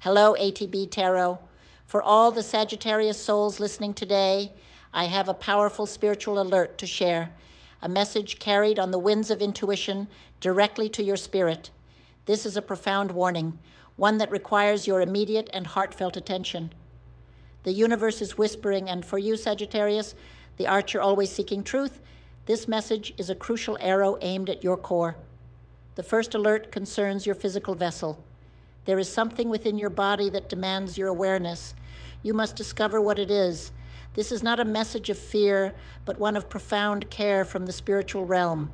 Hello, ATB Tarot. For all the Sagittarius souls listening today, I have a powerful spiritual alert to share, a message carried on the winds of intuition directly to your spirit. This is a profound warning, one that requires your immediate and heartfelt attention. The universe is whispering, and for you, Sagittarius, the archer always seeking truth, this message is a crucial arrow aimed at your core. The first alert concerns your physical vessel. There is something within your body that demands your awareness. You must discover what it is. This is not a message of fear, but one of profound care from the spiritual realm.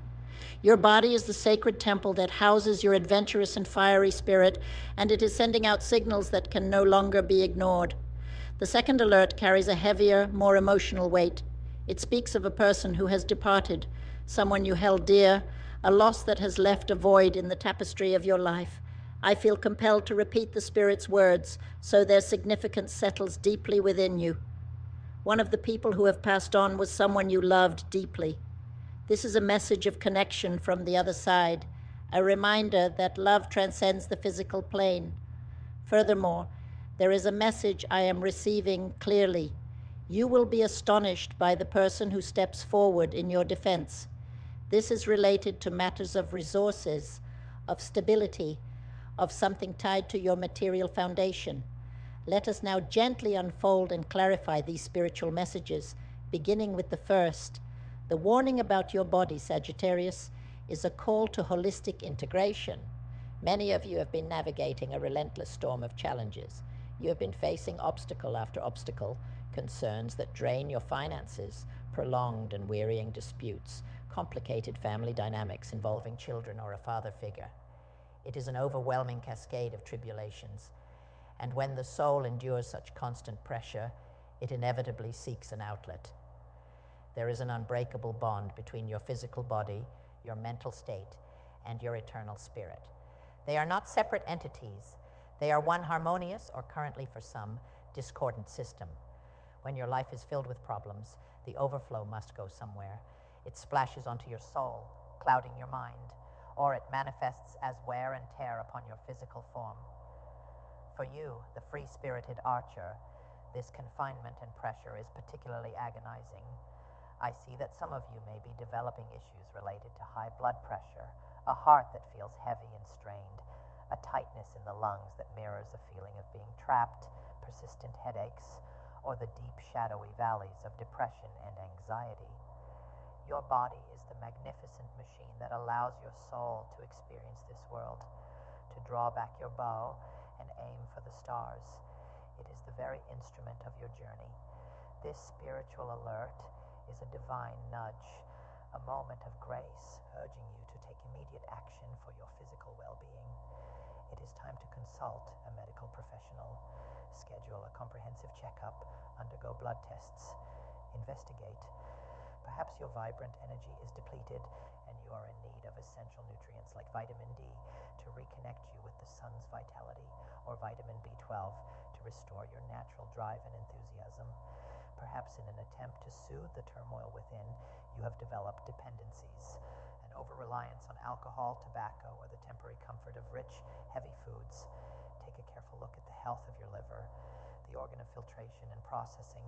Your body is the sacred temple that houses your adventurous and fiery spirit, and it is sending out signals that can no longer be ignored. The second alert carries a heavier, more emotional weight. It speaks of a person who has departed, someone you held dear, a loss that has left a void in the tapestry of your life. I feel compelled to repeat the Spirit's words so their significance settles deeply within you. One of the people who have passed on was someone you loved deeply. This is a message of connection from the other side, a reminder that love transcends the physical plane. Furthermore, there is a message I am receiving clearly. You will be astonished by the person who steps forward in your defense. This is related to matters of resources, of stability, of something tied to your material foundation. Let us now gently unfold and clarify these spiritual messages, beginning with the first. The warning about your body, Sagittarius, is a call to holistic integration. Many of you have been navigating a relentless storm of challenges. You have been facing obstacle after obstacle, concerns that drain your finances, prolonged and wearying disputes, complicated family dynamics involving children or a father figure. It is an overwhelming cascade of tribulations, and when the soul endures such constant pressure, it inevitably seeks an outlet. There is an unbreakable bond between your physical body, your mental state, and your eternal spirit. They are not separate entities. They are one harmonious, or currently for some, discordant system. When your life is filled with problems, the overflow must go somewhere. It splashes onto your soul, clouding your mind, or it manifests as wear and tear upon your physical form. For you, the free-spirited archer, this confinement and pressure is particularly agonizing. I see that some of you may be developing issues related to high blood pressure, a heart that feels heavy and strained, a tightness in the lungs that mirrors a feeling of being trapped, persistent headaches, or the deep, shadowy valleys of depression and anxiety. Your body is the magnificent machine that allows your soul to experience this world, to draw back your bow and aim for the stars. It is the very instrument of your journey. This spiritual alert is a divine nudge, a moment of grace urging you to take immediate action for your physical well-being. It is time to consult a medical professional, schedule a comprehensive checkup, undergo blood tests, investigate. Perhaps your vibrant energy is depleted and you are in need of essential nutrients like vitamin D to reconnect you with the sun's vitality, or vitamin B12 to restore your natural drive and enthusiasm. Perhaps in an attempt to soothe the turmoil within, you have developed dependencies, an over-reliance on alcohol, tobacco, or the temporary comfort of rich, heavy foods. Take a careful look at the health of your liver, the organ of filtration and processing,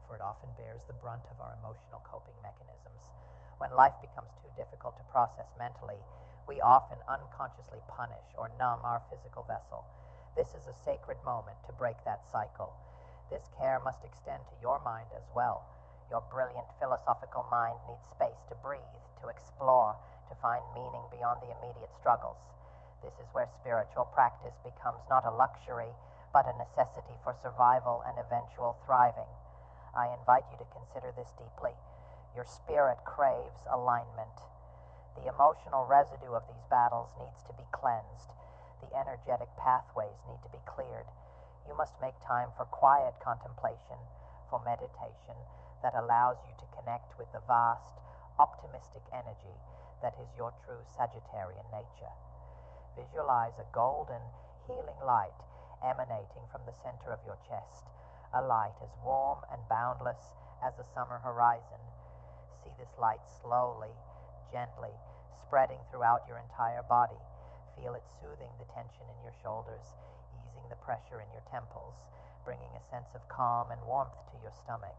for it often bears the brunt of our emotional coping mechanisms. When life becomes too difficult to process mentally, we often unconsciously punish or numb our physical vessel. This is a sacred moment to break that cycle. This care must extend to your mind as well. Your brilliant philosophical mind needs space to breathe, to explore, to find meaning beyond the immediate struggles. This is where spiritual practice becomes not a luxury, but a necessity for survival and eventual thriving. I invite you to consider this deeply. Your spirit craves alignment. The emotional residue of these battles needs to be cleansed. The energetic pathways need to be cleared. You must make time for quiet contemplation, for meditation that allows you to connect with the vast, optimistic energy that is your true Sagittarian nature. Visualize a golden, healing light emanating from the center of your chest, a light as warm and boundless as the summer horizon. See this light slowly, gently, spreading throughout your entire body. Feel it soothing the tension in your shoulders, easing the pressure in your temples, bringing a sense of calm and warmth to your stomach.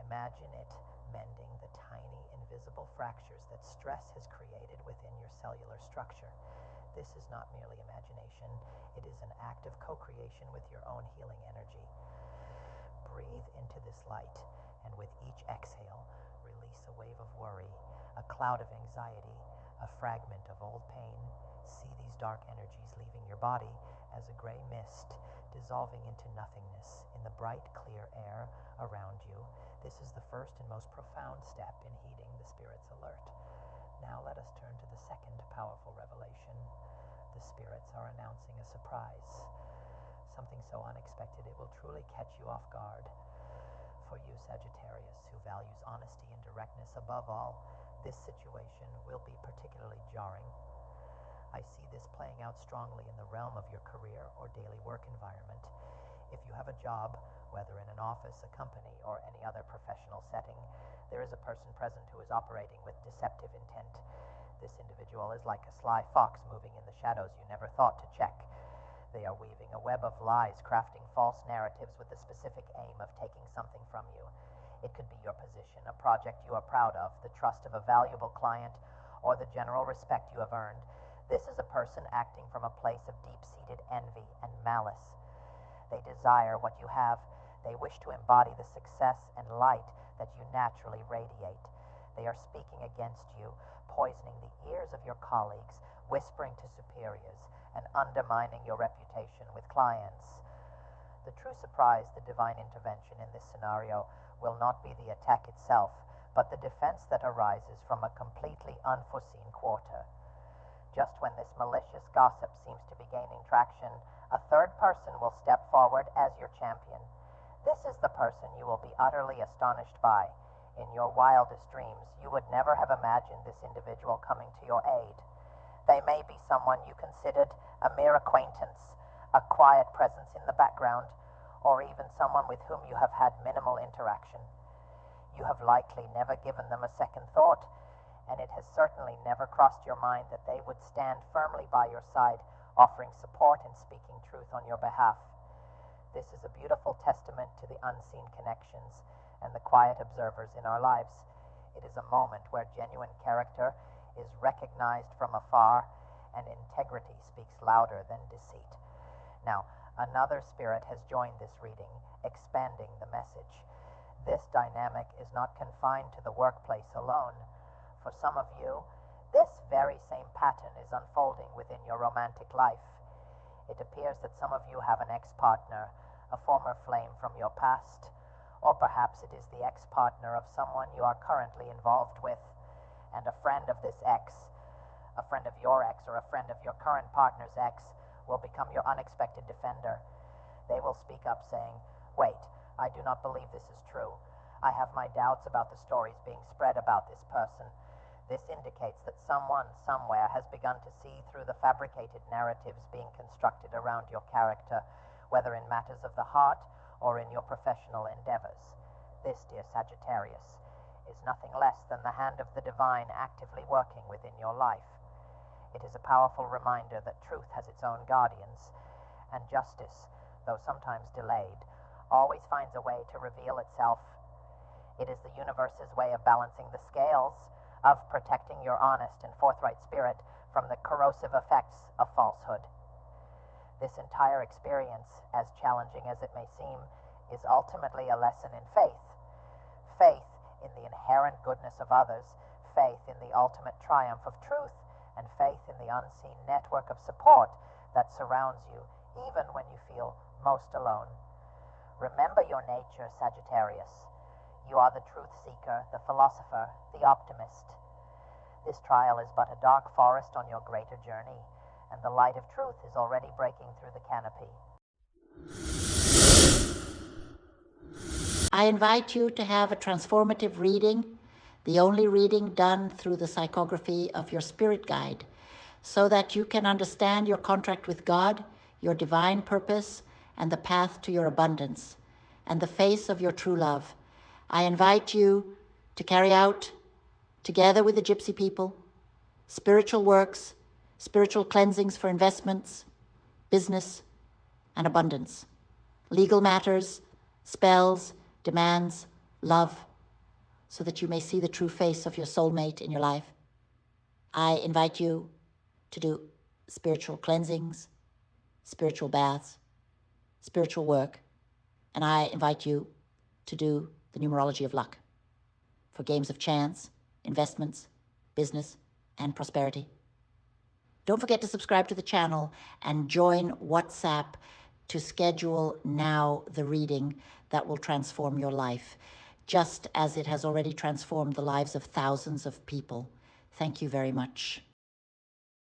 Imagine it mending the tiny, invisible fractures that stress has created within your cellular structure. This is not merely imagination, it is an act of co-creation with your own healing energy. Breathe into this light, and with each exhale, release a wave of worry, a cloud of anxiety, a fragment of old pain. See these dark energies leaving your body as a gray mist, dissolving into nothingness in the bright, clear air around you. This is the first and most profound step in heeding the Spirit's alert. Now let us turn to the second powerful revelation. The Spirits are announcing a surprise, something so unexpected it will truly catch you off guard. For you, Sagittarius, who values honesty and directness above all, this situation will be particularly jarring. I see this playing out strongly in the realm of your career or daily work environment. If you have a job, whether in an office, a company, or any other professional setting, there is a person present who is operating with deceptive intent. This individual is like a sly fox moving in the shadows you never thought to check. They are weaving a web of lies, crafting false narratives with the specific aim of taking something from you. It could be your position, a project you are proud of, the trust of a valuable client, or the general respect you have earned. This is a person acting from a place of deep-seated envy and malice. They desire what you have. They wish to embody the success and light that you naturally radiate. They are speaking against you, poisoning the ears of your colleagues, whispering to superiors, and undermining your reputation with clients. The true surprise, the divine intervention in this scenario, will not be the attack itself, but the defense that arises from a completely unforeseen quarter. Just when this malicious gossip seems to be gaining traction, a third person will step forward as your champion. This is the person you will be utterly astonished by. In your wildest dreams, you would never have imagined this individual coming to your aid. They may be someone you considered a mere acquaintance, a quiet presence in the background, or even someone with whom you have had minimal interaction. You have likely never given them a second thought, and it has certainly never crossed your mind that they would stand firmly by your side, offering support and speaking truth on your behalf. This is a beautiful testament to the unseen connections and the quiet observers in our lives. It is a moment where genuine character is recognized from afar and integrity speaks louder than deceit. Now, another spirit has joined this reading, expanding the message. This dynamic is not confined to the workplace alone. For some of you, this very same pattern is unfolding within your romantic life. It appears that some of you have an ex-partner, a former flame from your past, or perhaps it is the ex-partner of someone you are currently involved with, and a friend of this ex, a friend of your ex, or a friend of your current partner's ex will become your unexpected defender. They will speak up saying, "Wait, I do not believe this is true. I have my doubts about the stories being spread about this person." This indicates that someone somewhere has begun to see through the fabricated narratives being constructed around your character, whether in matters of the heart or in your professional endeavors. This, dear Sagittarius, is nothing less than the hand of the divine actively working within your life. It is a powerful reminder that truth has its own guardians, and justice, though sometimes delayed, always finds a way to reveal itself. It is the universe's way of balancing the scales, of protecting your honest and forthright spirit from the corrosive effects of falsehood. This entire experience, as challenging as it may seem, is ultimately a lesson in faith. Faith in the inherent goodness of others, faith in the ultimate triumph of truth, and faith in the unseen network of support that surrounds you, even when you feel most alone. Remember your nature, Sagittarius. You are the truth seeker, the philosopher, the optimist. This trial is but a dark forest on your greater journey, and the light of truth is already breaking through the canopy. I invite you to have a transformative reading, the only reading done through the psychography of your spirit guide, so that you can understand your contract with God, your divine purpose, and the path to your abundance, and the face of your true love. I invite you to carry out, together with the Gypsy people, spiritual works, spiritual cleansings for investments, business, and abundance. Legal matters, spells, demands, love, so that you may see the true face of your soulmate in your life. I invite you to do spiritual cleansings, spiritual baths, spiritual work, and I invite you to do the numerology of luck for games of chance, investments, business, and prosperity. Don't forget to subscribe to the channel and join WhatsApp to schedule now the reading that will transform your life, just as it has already transformed the lives of thousands of people. Thank you very much.